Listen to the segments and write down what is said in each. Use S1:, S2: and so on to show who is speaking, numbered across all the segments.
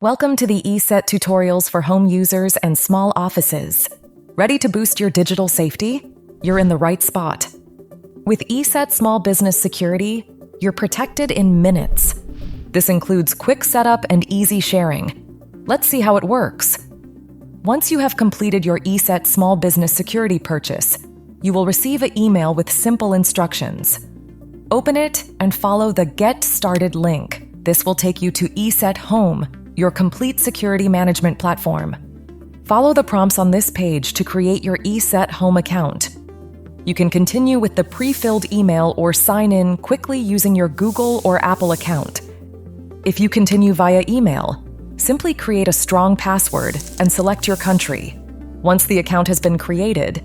S1: Welcome to the ESET tutorials for home users and small offices. Ready to boost your digital safety? You're in the right spot. With ESET Small Business Security, you're protected in minutes. This includes quick setup and easy sharing. Let's see how it works. Once you have completed your ESET Small Business Security purchase, you will receive an email with simple instructions. Open it and follow the Get Started link. This will take you to ESET Home, your complete security management platform. Follow the prompts on this page to create your ESET Home account. You can continue with the pre-filled email or sign in quickly using your Google or Apple account. If you continue via email, simply create a strong password and select your country. Once the account has been created,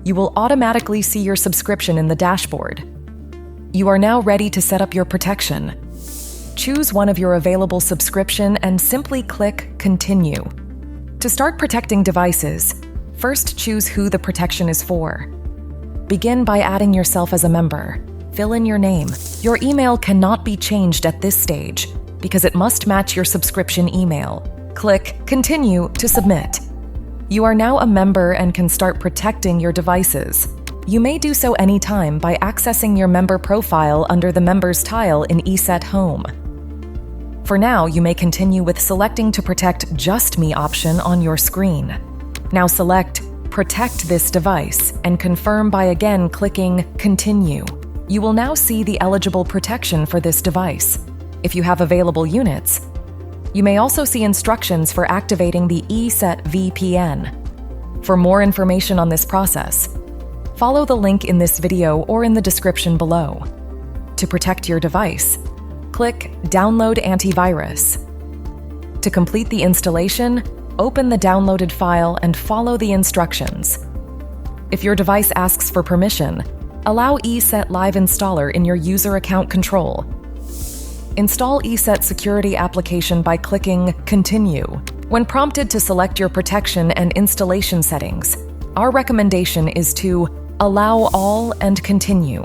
S1: you will automatically see your subscription in the dashboard. You are now ready to set up your protection. Choose one of your available subscription and simply click Continue. To start protecting devices, first choose who the protection is for. Begin by adding yourself as a member. Fill in your name. Your email cannot be changed at this stage because it must match your subscription email. Click Continue to submit. You are now a member and can start protecting your devices. You may do so anytime by accessing your member profile under the Members tile in ESET Home. For now, you may continue with selecting to protect Just Me option on your screen. Now select Protect this device and confirm by again clicking Continue. You will now see the eligible protection for this device. If you have available units, you may also see instructions for activating the ESET VPN. For more information on this process, follow the link in this video or in the description below. To protect your device, click Download Antivirus. To complete the installation, open the downloaded file and follow the instructions. If your device asks for permission, allow ESET Live Installer in your user account control. Install ESET Security application by clicking Continue. When prompted to select your protection and installation settings, our recommendation is to allow all and continue.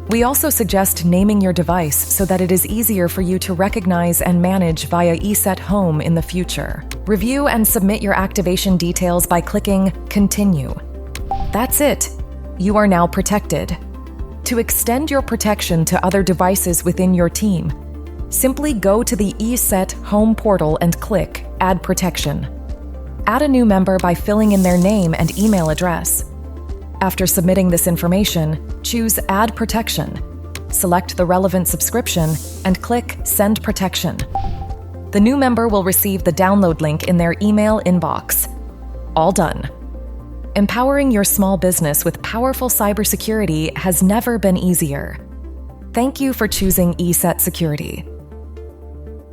S1: We also suggest naming your device so that it is easier for you to recognize and manage via ESET Home in the future. Review and submit your activation details by clicking Continue. That's it. You are now protected. To extend your protection to other devices within your team, simply go to the ESET Home portal and click Add Protection. Add a new member by filling in their name and email address. After submitting this information, choose Add Protection. Select the relevant subscription and click Send Protection. The new member will receive the download link in their email inbox. All done. Empowering your small business with powerful cybersecurity has never been easier. Thank you for choosing ESET Security.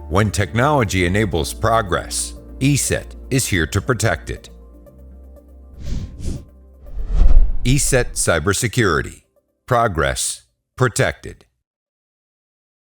S2: When technology enables progress, ESET is here to protect it. ESET Cybersecurity. Progress protected.